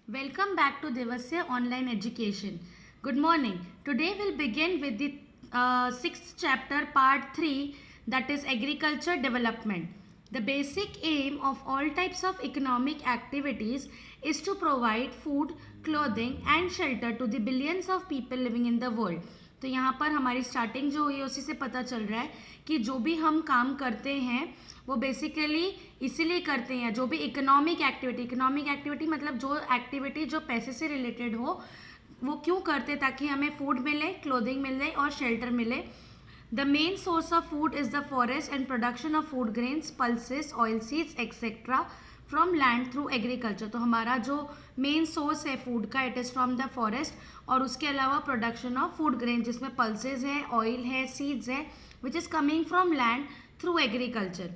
Welcome back to Devasya Online Education. Good morning. Today we'll begin with the sixth chapter, part 3, that is agriculture development. The basic aim of all types of economic activities is to provide food, clothing and shelter to the billions of people living in the world. तो यहाँ पर हमारी starting जो हुई है उसी से पता चल रहा है कि जो भी हम काम करते हैं वो बेसिकली इसीलिए करते हैं, जो भी इकोनॉमिक एक्टिविटी मतलब जो एक्टिविटी जो पैसे से रिलेटेड हो वो क्यों करते हैं, ताकि हमें फूड मिले, क्लोथिंग मिले और शेल्टर मिले. The main source of food is the forest and production of food grains, pulses, oil seeds etcetera from land through agriculture. तो हमारा जो मेन सोर्स है फूड का it is from the forest, और उसके अलावा प्रोडक्शन ऑफ फूड ग्रेन जिसमें pulses है, ऑयल है, सीड्स है, which is coming from land through agriculture.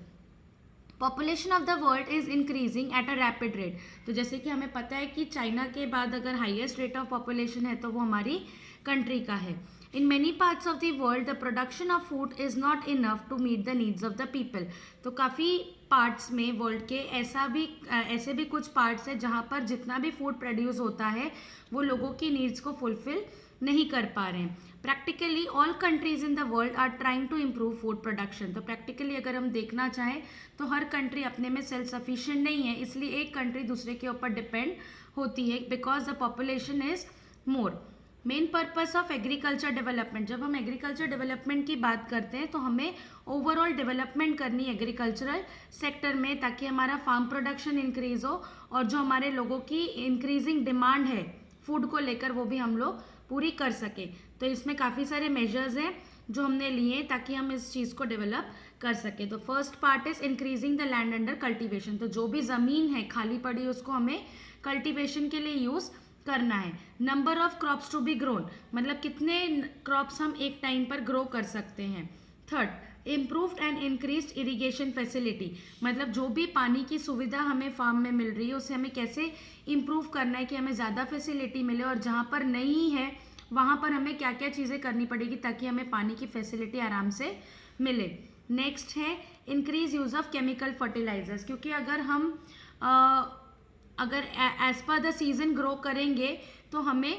Population of the world is increasing at a rapid rate. तो जैसे कि हमें पता है कि चाइना के बाद अगर हाईएस्ट रेट ऑफ पॉपुलेशन है तो वो हमारी कंट्री का है. In many parts of the world the production of food is not enough to meet the needs of the people. तो काफ़ी पार्ट्स में वर्ल्ड के ऐसे भी कुछ पार्ट्स है जहाँ पर जितना भी फूड प्रोड्यूस होता है वो लोगों की नीड्स को फुलफिल नहीं कर पा रहे हैं. Practically all countries in the world are trying to improve food production. तो प्रैक्टिकली अगर हम देखना चाहें तो हर कंट्री अपने में सेल्फ सफिशिएंट नहीं है, इसलिए एक कंट्री दूसरे के ऊपर डिपेंड होती है because the population is more. Main purpose of agriculture development. जब हम एग्रीकल्चर डेवलपमेंट की बात करते हैं तो हमें ओवरऑल डेवलपमेंट करनी है एग्रीकल्चरल सेक्टर में, ताकि हमारा फार्म प्रोडक्शन इंक्रीज हो और जो हमारे लोगों की इंक्रीजिंग डिमांड है फूड को लेकर वो भी हम लोग पूरी कर सके. तो इसमें काफ़ी सारे मेजर्स हैं जो हमने लिए ताकि हम इस चीज़ को डेवलप कर सके. तो first part is increasing the land under cultivation. तो जो भी ज़मीन है खाली पड़ी उसको हमें कल्टीवेशन के लिए यूज़ करना है. Number of crops to be grown, मतलब कितने क्रॉप्स हम एक टाइम पर ग्रो कर सकते हैं. Third, improved and increased irrigation facility, मतलब जो भी पानी की सुविधा हमें फार्म में मिल रही है उसे हमें कैसे इम्प्रूव करना है कि हमें ज़्यादा फैसिलिटी मिले, और जहाँ पर नहीं है वहाँ पर हमें क्या क्या चीज़ें करनी पड़ेगी ताकि हमें पानी की फैसिलिटी आराम से मिले. नेक्स्ट है increase use of chemical fertilisers, क्योंकि अगर as per the season grow करेंगे तो हमें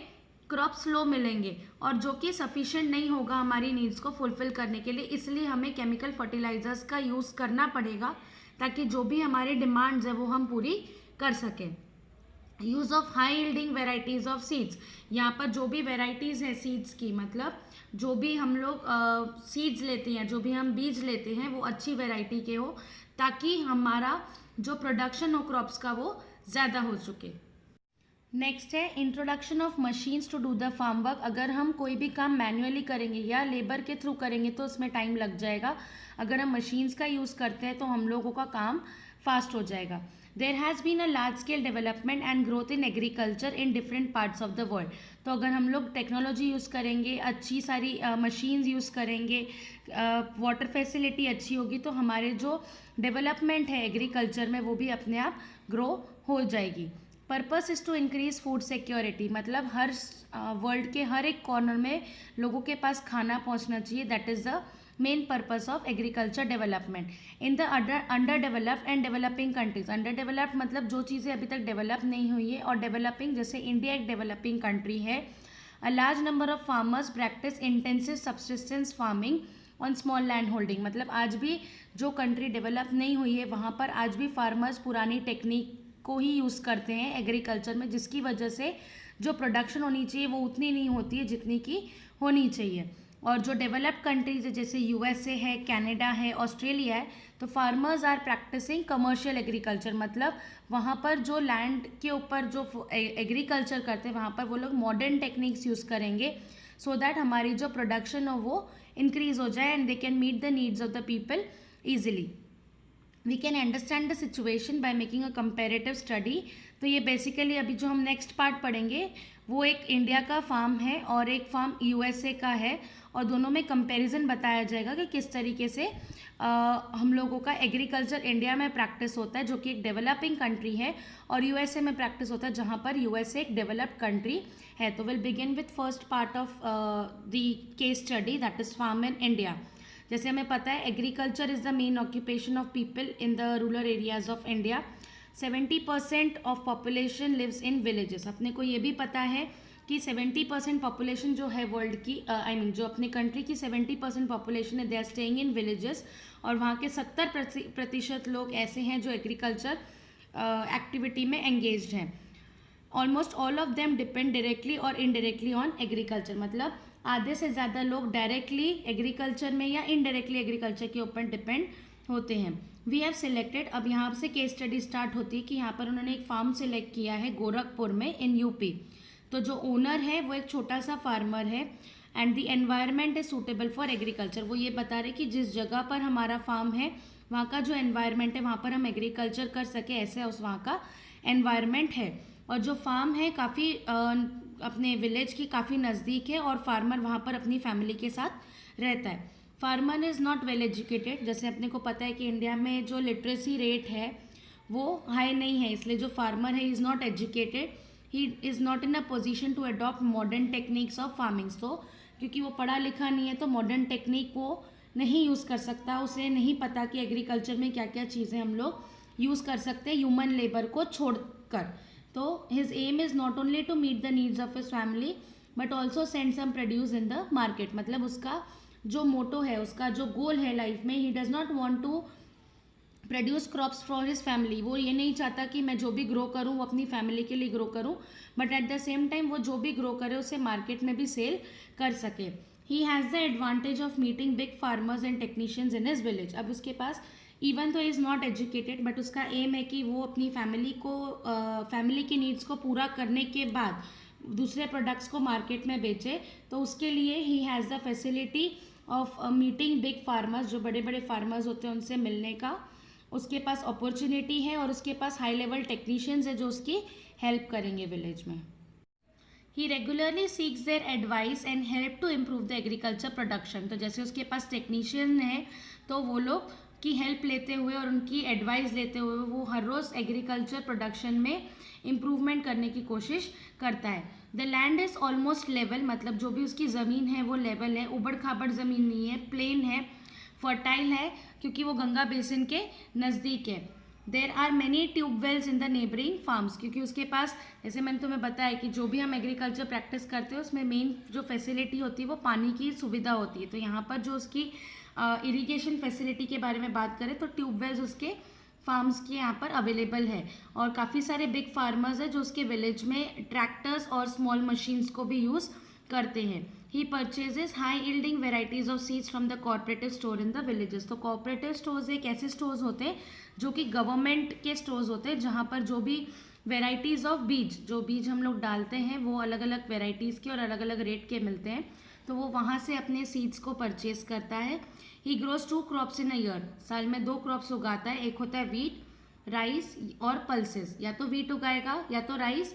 क्रॉप स्लो मिलेंगे और जो कि सफिशिएंट नहीं होगा हमारी नीड्स को फुलफिल करने के लिए, इसलिए हमें केमिकल फर्टिलाइजर्स का यूज़ करना पड़ेगा ताकि जो भी हमारी डिमांड्स है वो हम पूरी कर सकें. Use of high yielding varieties of seeds, यहाँ पर जो भी वेराइटीज़ हैं सीड्स की, मतलब जो भी हम लोग सीड्स लेते हैं, जो भी हम बीज लेते हैं वो अच्छी वेराइटी के हो ताकि हमारा जो प्रोडक्शन हो क्रॉप्स का वो ज़्यादा हो चुके. नेक्स्ट है introduction of machines to do the farm work. अगर हम कोई भी काम मैन्युअली करेंगे या लेबर के थ्रू करेंगे तो उसमें टाइम लग जाएगा. अगर हम मशीन्स का यूज़ करते हैं तो हम लोगों का काम फास्ट हो जाएगा. There has been a large scale development and growth in agriculture in different parts of the world. तो अगर हम लोग टेक्नोलॉजी यूज़ करेंगे, अच्छी सारी मशीन्स यूज़ करेंगे, वाटर फैसिलिटी अच्छी होगी तो हमारे जो डेवलपमेंट है एग्रीकल्चर में वो भी अपने आप ग्रो हो जाएगी. Purpose is to increase food security, मतलब हर वर्ल्ड के हर एक कॉर्नर में लोगों के पास खाना पहुंचना चाहिए. That is the main purpose of agriculture development. In the under developed and developing countries, under developed मतलब जो चीज़ें अभी तक डेवलप नहीं हुई है, और डेवलपिंग जैसे इंडिया एक डेवलपिंग कंट्री है. A large number of farmers practice intensive subsistence farming on small land holding. मतलब आज भी जो कंट्री डेवलप नहीं हुई है वहाँ पर आज भी फार्मर्स पुरानी टेक्निक को ही यूज़ करते हैं एग्रीकल्चर में, जिसकी वजह से जो प्रोडक्शन होनी चाहिए वो उतनी नहीं होती है जितनी की होनी चाहिए. और जो डेवलप्ड कंट्रीज है जैसे यूएसए है, कनाडा है, ऑस्ट्रेलिया है, तो farmers are practising commercial agriculture. मतलब वहाँ पर जो लैंड के ऊपर जो एग्रीकल्चर करते हैं वहाँ पर वो लोग मॉडर्न टेक्निक्स यूज़ करेंगे सो दैट हमारी जो प्रोडक्शन हो वो इंक्रीज हो जाए and they can meet the needs of the people easily. We can understand the situation by making a comparative study. तो ये बेसिकली अभी जो हम नेक्स्ट पार्ट पढ़ेंगे वो एक इंडिया का फार्म है और एक फार्म यूएसए का है, और दोनों में कंपैरिजन बताया जाएगा कि किस तरीके से हम लोगों का एग्रीकल्चर इंडिया में प्रैक्टिस होता है जो कि एक डेवलपिंग कंट्री है, और यूएसए में प्रैक्टिस होता है जहाँ पर यूएसए एक डेवलप्ड कंट्री है. तो will begin with first part of the case study that is farm in India. जैसे हमें पता है agriculture is the main occupation of people in the rural areas of India. 70% of population lives in villages. अपने को ये भी पता है कि 70% पॉपुलेशन जो है वर्ल्ड की, आई मीन जो अपने कंट्री की 70% पॉपुलेशन है, they are staying in villages. और वहाँ के 70% लोग ऐसे हैं जो एग्रीकल्चर एक्टिविटी में एंगेज्ड हैं। Almost all of them depend directly और इनडायरेक्टली ऑन एग्रीकल्चर, मतलब आधे से ज़्यादा लोग डायरेक्टली एग्रीकल्चर में या इनडायरेक्टली एग्रीकल्चर के ऊपर डिपेंड होते हैं। वी हैव सिलेक्टेड, अब यहाँ से केस स्टडी स्टार्ट होती है कि यहाँ पर उन्होंने एक फार्म सिलेक्ट किया है गोरखपुर में इन यूपी। तो जो ओनर है वो एक छोटा सा फार्मर है and the environment is suitable for agriculture. वो ये बता रहे कि जिस जगह पर हमारा फार्म है वहाँ का जो एनवायरनमेंट है वहाँ पर हम एग्रीकल्चर कर सके, ऐसे उस वहाँ का एनवायरनमेंट है। और जो फार्म है काफ़ी अपने विलेज की काफ़ी नज़दीक है और फार्मर वहाँ पर अपनी फैमिली के साथ रहता है। Farmer is not well educated, जैसे अपने को पता है कि इंडिया में जो लिटरेसी रेट है वो हाई नहीं है, इसलिए जो फार्मर है is not educated, he is not in a position to adopt modern techniques of farming. तो क्योंकि वो पढ़ा लिखा नहीं है तो मॉडर्न टेक्निक वो नहीं यूज़ कर सकता, उसे नहीं पता कि एग्रीकल्चर में क्या क्या चीज़ें हम लोग यूज़ कर सकते हैं ह्यूमन लेबर को छोड़कर। तो his aim is not only to meet the needs of his family but also send some produce in the market. मतलब उसका जो मोटो है, उसका जो गोल है लाइफ में, he does not want to produce crops for his family. वो ये नहीं चाहता कि मैं जो भी ग्रो करूँ वो अपनी फैमिली के लिए ग्रो करूँ, but at the same time वो जो भी ग्रो करे उसे मार्केट में भी सेल कर सके। He has the advantage of meeting big farmers and technicians in his village. अब उसके पास इवन तो इज़ नॉट एजुकेटेड बट उसका एम है कि वो अपनी फैमिली को फैमिली की नीड्स को पूरा करने के बाद दूसरे प्रोडक्ट्स को मार्केट में बेचे। तो उसके लिए he has the facility of meeting big farmers, जो बड़े बड़े फार्मर्स होते हैं उनसे मिलने का उसके पास अपॉर्चुनिटी है और उसके पास हाई लेवल टेक्नीशियंस है जो उसकी हेल्प करेंगे विलेज में। He regularly seeks their advice and help to improve the agriculture production. तो जैसे उसके पास टेक्नीशियन है तो वो लोग की हेल्प लेते हुए और उनकी एडवाइस लेते हुए वो हर रोज़ एग्रीकल्चर प्रोडक्शन में इम्प्रूवमेंट करने की कोशिश करता है। The land is almost level, मतलब जो भी उसकी ज़मीन है वो लेवल है, उबड़ खाबड़ ज़मीन नहीं है, प्लेन है, फर्टाइल है क्योंकि वो गंगा बेसिन के नज़दीक है। There are many tubewells in the neighbouring farms, क्योंकि उसके पास, जैसे मैंने तुम्हें बताया कि जो भी हम एग्रीकल्चर प्रैक्टिस करते हैं उसमें मेन जो फैसिलिटी होती है वो पानी की सुविधा होती है। तो यहाँ पर जो उसकी इरिगेशन फैसिलिटी के बारे में बात करें तो ट्यूबवेल्स उसके फार्म्स के यहाँ पर अवेलेबल है और काफ़ी सारे बिग फार्मर्स हैं जो उसके विलेज में ट्रैक्टर्स और स्मॉल मशीन्स को भी यूज़ करते हैं। ही purchases high yielding varieties of seeds from the corporative store in the villages. तो कॉर्पोरेटिव स्टोर्स एक ऐसे स्टोर्स होते हैं जो कि गवर्नमेंट के स्टोर्स होते हैं जहाँ पर जो भी वेराइटीज़ ऑफ बीज, जो बीज हम लोग डालते हैं वो अलग अलग वेराइटीज़ के और अलग अलग रेट के मिलते हैं, तो वो वहाँ से अपने सीड्स को परचेज करता है। ही grows 2 crops in a year, साल में 2 क्रॉप्स उगाता है, एक होता है वीट, राइस और पल्सेस। या तो वीट उगाएगा या तो राइस,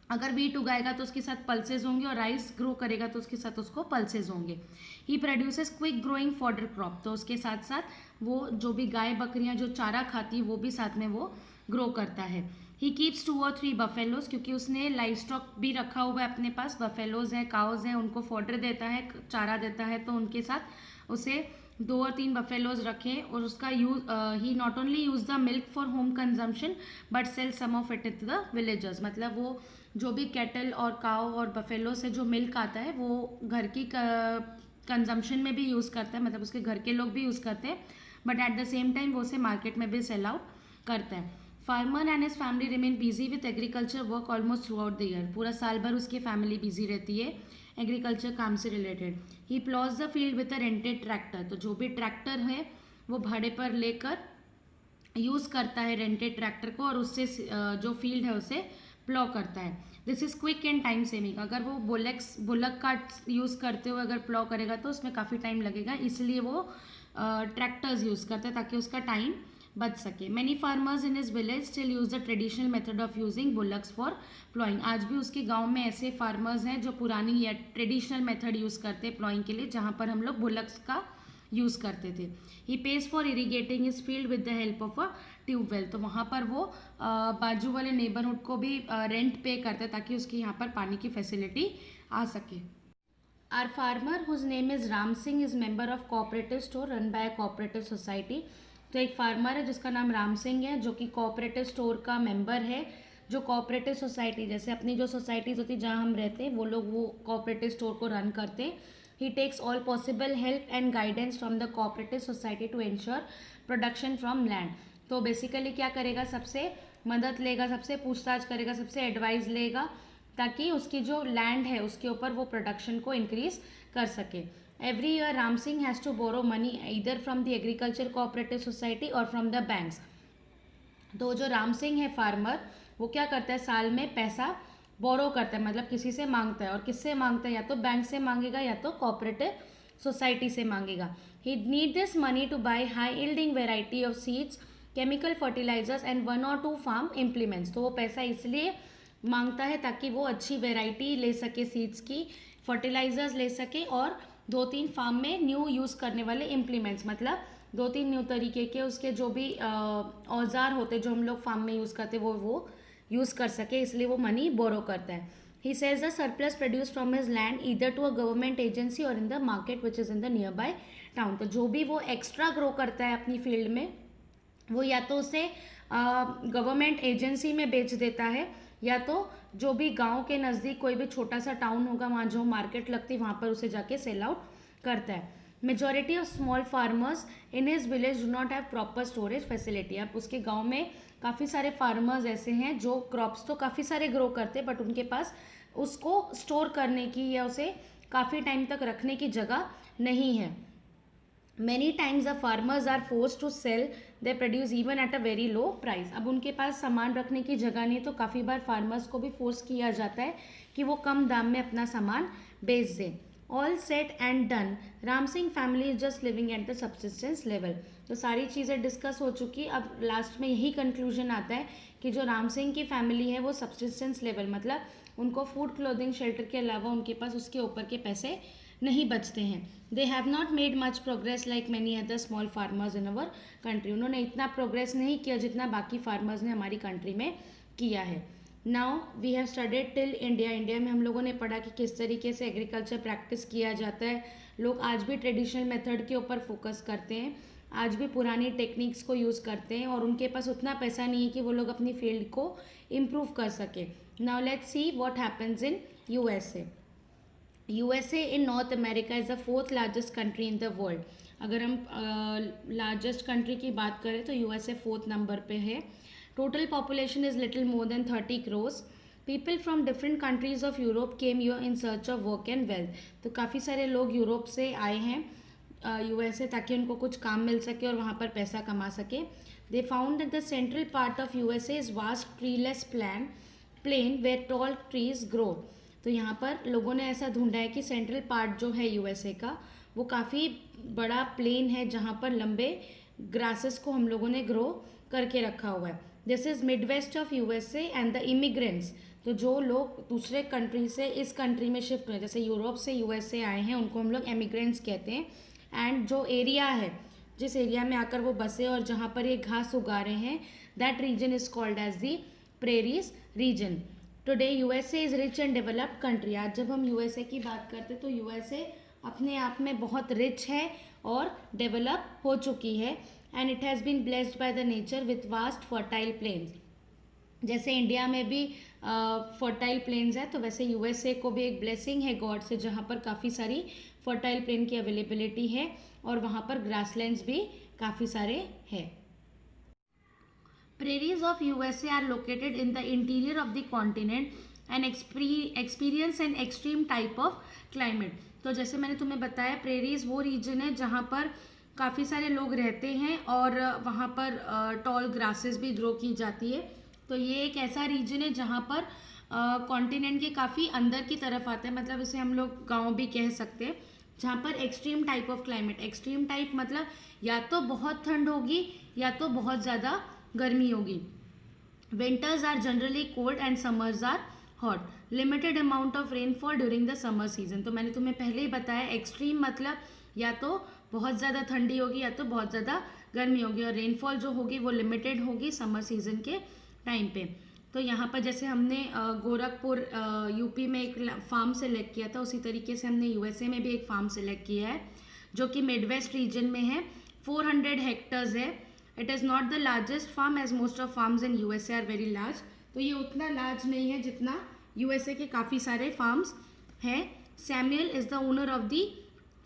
अगर वीट उगाएगा तो उसके साथ पल्सेज होंगे और राइस ग्रो करेगा तो उसके साथ उसको पल्सेज होंगे। He produces quick growing fodder crop, तो उसके साथ साथ वो जो भी गाय बकरियां जो चारा खाती है वो भी साथ में वो ग्रो करता है। ही कीप्स 2 और 3 बफेलोज, क्योंकि उसने लाइव स्टॉक भी रखा हुआ है अपने पास, बफेलोज हैं, काउज हैं, उनको फॉडर देता है, चारा देता है, तो उनके साथ उसे 2 और 3 बफेलोज रखे और उसका use he not only use the milk for home consumption but sell some of it to the villagers. मतलब वो जो भी कैटल और काव और बफेलो से जो मिल्क आता है वो घर की कंजम्पशन में भी यूज़ करता है, मतलब उसके घर के लोग भी यूज़ करते हैं, but at the same time वो उसे मार्केट में भी सेल आउट करता है। Farmer and his family remain busy with agriculture work almost through out the year. पूरा साल भर उसकी फैमिली बिजी रहती है एग्रीकल्चर काम से related. He applause the field with a rented tractor, तो जो भी ट्रैक्टर है वो भाड़े पर लेकर यूज़ करता है रेंटेड ट्रैक्टर को और उससे जो फील्ड है उसे प्लॉ करता है। This is quick and time saving. अगर वो बुलक का यूज़ करते हुए अगर प्लॉ करेगा तो उसमें काफ़ी टाइम लगेगा, इसलिए वो ट्रैक्टर्स यूज़ करते हैं ताकि उसका टाइम बच सके। Many farmers in his village still use the traditional method of using bullocks for ploughing. आज भी उसके गांव में ऐसे फार्मर्स हैं जो पुरानी या ट्रेडिशनल मेथड यूज़ करते हैं प्लॉइंग के लिए, जहाँ पर हम लोग बुलक्स का यूज़ करते थे। He pays for irrigating his field with the help of a tubewell, तो वहाँ पर वो बाजू वाले नेबरहुड को भी रेंट पे करते हैं ताकि उसकी यहाँ पर पानी की फैसिलिटी आ सके। Our farmer whose name is Ram Singh is member of cooperative store run by a cooperative society. तो एक फार्मर है जिसका नाम राम सिंह है, जो कि कोऑपरेटिव स्टोर का मेंबर है। जो कोऑपरेटिव सोसाइटी, जैसे अपनी जो सोसाइटीज होती है जहाँ हम रहते हैं, वो लोग वो कोऑपरेटिव स्टोर को रन करते हैं। He takes all possible help and guidance from the cooperative society to ensure production from land. तो बेसिकली क्या करेगा, सबसे मदद लेगा, सबसे पूछताछ करेगा, सबसे एडवाइस लेगा, ताकि उसकी जो लैंड है उसके ऊपर वो प्रोडक्शन को इंक्रीज कर सके। Every year Ram Singh has to borrow money either from the agriculture cooperative society or from the banks. तो जो राम सिंह है फार्मर, वो क्या करता है, साल में पैसा बोरो करता है, मतलब किसी से मांगता है। और किससे मांगता है, या तो बैंक से मांगेगा या तो कोऑपरेटिव सोसाइटी से मांगेगा। He need this money to buy high yielding variety of seeds, chemical fertilisers and 1 or 2 farm implements. तो वो पैसा इसलिए मांगता है ताकि वो अच्छी वेराइटी ले सके सीड्स की, फर्टिलाइजर्स ले सके, और 2-3 फार्म में न्यू यूज़ करने वाले इम्प्लीमेंट्स, मतलब 2-3 न्यू तरीके के उसके जो भी औजार होते जो हम लोग फार्म में यूज़ करते वो यूज़ कर सके, इसलिए वो मनी बोरो करता है। He sells the surplus produce from his land either to a government agency or in the market which is in the nearby town. तो जो भी वो एक्स्ट्रा ग्रो करता है अपनी फील्ड में, वो या तो उसे गवर्नमेंट एजेंसी में बेच देता है, या तो जो भी गांव के नज़दीक कोई भी छोटा सा टाउन होगा वहाँ जो मार्केट लगती है वहाँ पर उसे जाके सेल आउट करता है। Majority of small farmers in his village do not have proper storage facility. अब उसके गांव में काफ़ी सारे फार्मर्स ऐसे हैं जो क्रॉप्स तो काफ़ी सारे ग्रो करते हैं, बट उनके पास उसको स्टोर करने की या उसे काफ़ी टाइम तक रखने की जगह नहीं है। Many times the farmers are forced to sell they produce even at a very low price। अब उनके पास सामान रखने की जगह नहीं, तो काफ़ी बार फार्मर्स को भी फोर्स किया जाता है कि वो कम दाम में अपना सामान बेच दें। All set and done, Ram Singh family is just living at the subsistence level. तो सारी चीज़ें डिस्कस हो चुकी, अब लास्ट में यही कंक्लूजन आता है कि जो राम सिंह की फैमिली है वो सब्सिस्टेंस लेवल, मतलब उनको फूड क्लोथिंग शेल्टर के अलावा उनके पास उसके ऊपर के पैसे नहीं बचते हैं। They have not made much progress like many other small farmers in our country. उन्होंने इतना प्रोग्रेस नहीं किया जितना बाकी फार्मर्स ने हमारी कंट्री में किया है। Now we have studied till India. India में हम लोगों ने पढ़ा कि किस तरीके से एग्रीकल्चर प्रैक्टिस किया जाता है। लोग आज भी ट्रेडिशनल मेथड के ऊपर फोकस करते हैं, आज भी पुरानी टेक्निक्स को यूज़ करते हैं, और उनके पास उतना पैसा नहीं है कि वो लोग अपनी फील्ड को इम्प्रूव कर सके। Now let's see what happens in USA. USA in North America is the 4th largest country in the world। अगर हम लार्जेस्ट कंट्री की बात करें तो USA 4th नंबर पे है। Total population is little more than 30 crores। People from different countries of Europe came you're in search of work and wealth. तो काफ़ी सारे लोग यूरोप से आए हैं USA ताकि उनको कुछ काम मिल सके और वहाँ पर पैसा कमा सके। They found that the central part of USA is vast treeless plain where tall trees grow. तो यहाँ पर लोगों ने ऐसा ढूंढा है कि सेंट्रल पार्ट जो है USA का वो काफ़ी बड़ा प्लेन है जहाँ पर लंबे ग्रासेस को हम लोगों ने ग्रो करके रखा हुआ है। This is Midwest of USA and the immigrants. तो जो लोग दूसरे कंट्री से इस कंट्री में शिफ्ट हुए, जैसे यूरोप से USA आए हैं, उनको हम लोग एमिग्रेंट्स कहते हैं। एंड जो एरिया है, जिस एरिया में आकर वो बसे और जहाँ पर ये घास उगा रहे हैं, that region is called as the prairies region. Today USA is rich and developed country. आज जब हम USA की बात करते हैं तो USA अपने आप में बहुत रिच है और डेवलप हो चुकी है। And it has been blessed by the nature with vast fertile plains. जैसे इंडिया में भी फर्टाइल प्लेन्स है, तो वैसे USA को भी एक ब्लेसिंग है गॉड से, जहाँ पर काफ़ी सारी फर्टाइल प्लेन की अवेलेबिलिटी है और वहाँ पर ग्रासलैंड्स भी काफ़ी सारे हैं। Prairies of USA are located in the interior of the continent and experience an extreme type of climate। तो जैसे मैंने तुम्हें बताया, प्रेरीज वो रीजन है जहाँ पर काफ़ी सारे लोग रहते हैं और वहाँ पर टॉल ग्रासेस भी ग्रो की जाती है। तो ये एक ऐसा रीजन है जहाँ पर कॉन्टिनेंट के काफ़ी अंदर की तरफ आता है, मतलब इसे हम लोग गाँव भी कह सकते हैं, जहाँ पर extreme type of climate. Extreme type मतलब या तो बहुत ठंड होगी या तो बहुत ज़्यादा गर्मी होगी। Winters are generally cold and summers are hot. Limited amount of rainfall during the summer season. तो मैंने तुम्हें पहले ही बताया, एक्सट्रीम मतलब या तो बहुत ज़्यादा ठंडी होगी या तो बहुत ज़्यादा गर्मी होगी, और रेनफॉल जो होगी वो लिमिटेड होगी समर सीजन के टाइम पे। तो यहाँ पर जैसे हमने गोरखपुर यूपी में एक फार्म सेलेक्ट किया था, उसी तरीके से हमने USA में भी एक फार्म सेलेक्ट किया है जो कि मिड वेस्ट रीजन में है। 400 हेक्टर्स है। It is not the largest farm as most of farms in USA are very large. तो ये उतना लार्ज नहीं है जितना यूएसए के काफ़ी सारे फार्म्स हैं। Samuel is the owner of the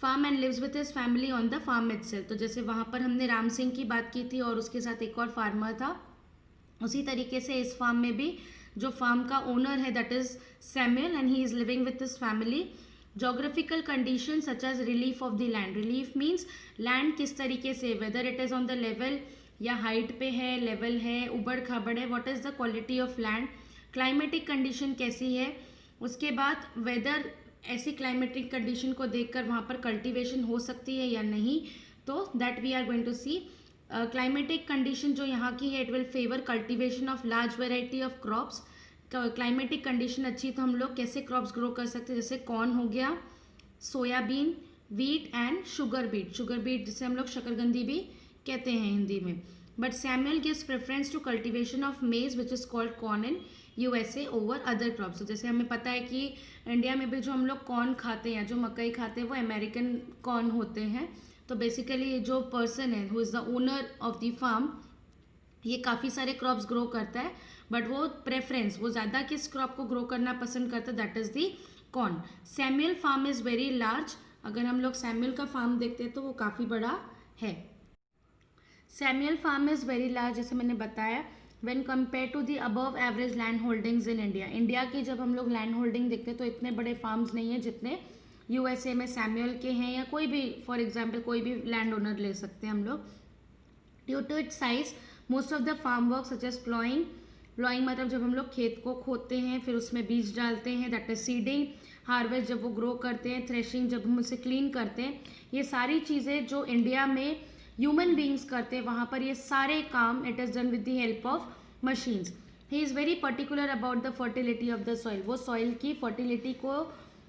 farm and lives with his family on the farm itself. तो जैसे वहाँ पर हमने राम सिंह की बात की थी और उसके साथ एक और फार्मर था, उसी तरीके से इस फार्म में भी जो फार्म का ओनर है that is Samuel and he is living with his family. Geographical condition such as relief of the land. Relief means land किस तरीके से, whether it is on the level या हाइट पे है, लेवल है, उबड़ खाबड़ है, what is the quality of land. Climatic condition कैसी है, उसके बाद वेदर, ऐसी क्लाइमेटिक कंडीशन को देखकर वहाँ पर कल्टीवेशन हो सकती है या नहीं, तो that we are going to see. Climatic condition जो यहाँ की है, it will favour cultivation of large variety of crops. Climatic condition अच्छी तो हम लोग कैसे क्रॉप्स ग्रो कर सकते हैं, जैसे कॉर्न हो गया, soybean, wheat and sugar beet. Sugar beet जिसे हम लोग शकरकंदी भी कहते हैं हिंदी में। But Samuel gives preference to cultivation of maize which is called corn in USA over other crops. जैसे हमें पता है कि इंडिया में भी जो हम लोग कॉर्न खाते हैं, जो मकई खाते हैं, वो अमेरिकन कॉर्न होते हैं। तो बेसिकली जो पर्सन है who is the owner of the farm, ये काफ़ी सारे क्रॉप्स ग्रो करता है, बट वो प्रेफरेंस, वो ज़्यादा किस क्रॉप को ग्रो करना पसंद करता है, that is the corn. Samuel farm is very large. अगर हम लोग सैमुअल का फार्म देखते हैं तो वो काफ़ी बड़ा है। Samuel farm is very large, जैसे मैंने बताया, when compare to the above average land holdings in India. India की जब हम लोग लैंड होल्डिंग देखते हैं तो इतने बड़े फार्म्स नहीं है जितने यूएसए में सैमुअल के हैं, या कोई भी, फॉर एग्जाम्पल कोई भी लैंड ओनर ले सकते हैं हम लोग। Due to its size most of the farm work such as ploughing. Ploughing मतलब जब हम लोग खेत को खोदते हैं, फिर उसमें बीज डालते हैं, दैट इज सीडिंग। हार्वेस्ट जब वो ग्रो करते हैं, थ्रेशिंग जब हम उसे क्लीन करते हैं, ये सारी चीज़ें जो इंडिया में ह्यूमन बींग्स करते हैं, वहाँ पर ये सारे काम it is done with the help of machines. He is very particular about the fertility of the soil. वो सॉइल की फर्टिलिटी को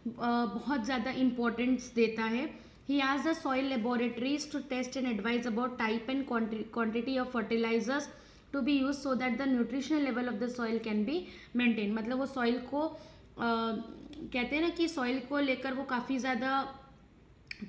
बहुत ज़्यादा इम्पोर्टेंस देता है। He asked the soil laboratories to test and advise about type and quantity of fertilizers to be used so that the nutritional level of the soil can be maintained। मतलब वो soil को कहते हैं ना कि soil को लेकर वो काफ़ी ज़्यादा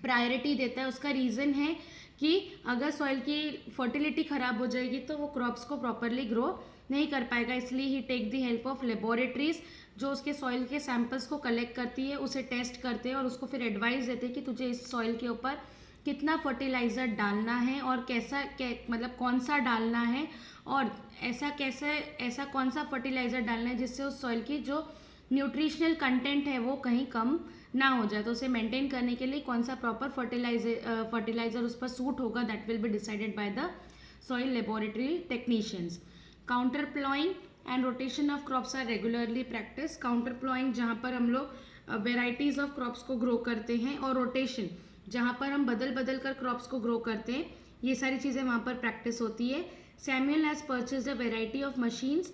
प्रायोरिटी देता है। उसका रीज़न है कि अगर सॉइल की फर्टिलिटी ख़राब हो जाएगी तो वो क्रॉप्स को प्रॉपरली ग्रो नहीं कर पाएगा, इसलिए he take the help of laboratories, जो उसके सॉइल के सैंपल्स को कलेक्ट करती है, उसे टेस्ट करते हैं और उसको फिर एडवाइस देते हैं कि तुझे इस सॉइल के ऊपर कितना फर्टिलाइज़र डालना है और कैसा मतलब कौन सा डालना है, और ऐसा कौन सा फर्टिलाइज़र डालना है जिससे उस सॉइल की जो न्यूट्रिशनल कंटेंट है वो कहीं कम ना हो जाए। तो उसे मेंटेन करने के लिए कौन सा प्रॉपर फर्टिलाइज़र उस पर सूट होगा, that will be decided by the soil laboratory technicians. Counter ploughing and rotation of crops are regularly practice. Counter ploughing जहाँ पर हम लोग वेराइटीज़ ऑफ क्रॉप्स को ग्रो करते हैं, और रोटेशन जहाँ पर हम बदल बदल कर क्रॉप्स को ग्रो करते हैं, ये सारी चीज़ें वहाँ पर प्रैक्टिस होती है। Samuel has purchase a variety of machines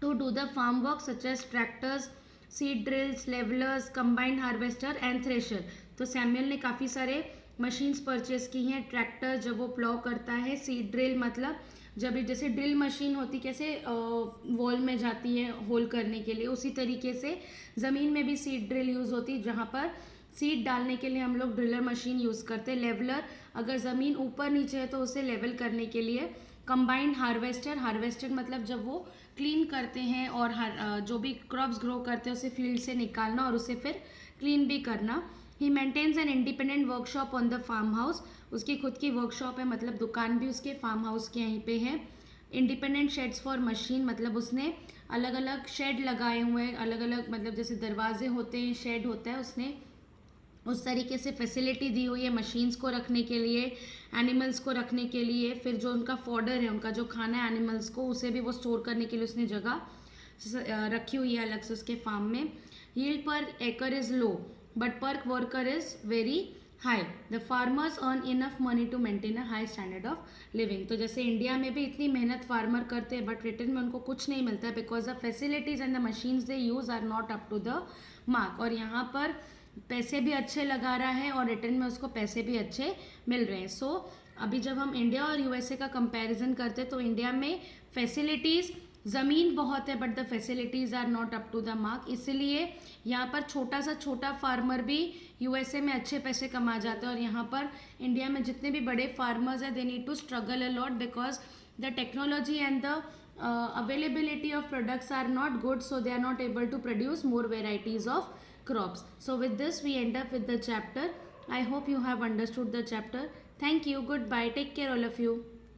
to do the farm work such as tractors, seed drills, levelers, combined harvester and thresher। तो सैमुअल ने काफ़ी सारे मशीन्स परचेज की हैं। ट्रैक्टर जब वो प्लॉ करता है, सीड ड्रिल मतलब जब जैसे ड्रिल मशीन होती कैसे वॉल में जाती है होल करने के लिए, उसी तरीके से ज़मीन में भी सीड ड्रिल यूज़ होती है, जहाँ पर सीड डालने के लिए हम लोग ड्रिलर मशीन यूज़ करते हैं। लेवलर अगर ज़मीन ऊपर नीचे है तो उसे लेवल करने के लिए। कंबाइंड हार्वेस्टर, हार्वेस्टर मतलब जब वो क्लीन करते हैं और जो भी क्रॉप्स ग्रो करते हैं उसे फील्ड से निकालना और उसे फिर क्लीन भी करना। He maintains an independent workshop on the farm house. उसकी खुद की वर्कशॉप है, मतलब दुकान भी उसके फार्म हाउस के यहीं पे है। इंडिपेंडेंट शेड्स फॉर मशीन, मतलब उसने अलग अलग शेड लगाए हुए हैं, अलग अलग मतलब जैसे दरवाजे होते हैं, शेड होता है, उसने उस तरीके से फैसिलिटी दी हुई है मशीन्स को रखने के लिए, एनिमल्स को रखने के लिए। फिर जो उनका फॉडर है, उनका जो खाना है एनिमल्स को, उसे भी वो स्टोर करने के लिए उसने जगह रखी हुई है अलग से उसके फार्म में। Yield per acre is low but per worker is very high. The farmers earn enough money to maintain a high standard of living. तो जैसे इंडिया में भी इतनी मेहनत फार्मर करते हैं बट रिटर्न में उनको कुछ नहीं मिलता, because the facilities and the machines they use are not up to the mark. और यहाँ पर पैसे भी अच्छे लगा रहा है और रिटर्न में उसको पैसे भी अच्छे मिल रहे हैं। सो अभी जब हम इंडिया और यूएसए का कंपैरिजन करते हैं तो इंडिया में फैसिलिटीज़ ज़मीन बहुत है but the facilities are not up to the mark, इसलिए यहाँ पर छोटा फार्मर भी यूएसए में अच्छे पैसे कमा जाता है, और यहाँ पर इंडिया में जितने भी बड़े फार्मर्स हैं they need to struggle a lot because the technology and the availability of products are not good, so they are not able to produce more varieties of crops. So with this we end up with the chapter. I hope you have understood the chapter. Thank you. Goodbye. Take care all of you.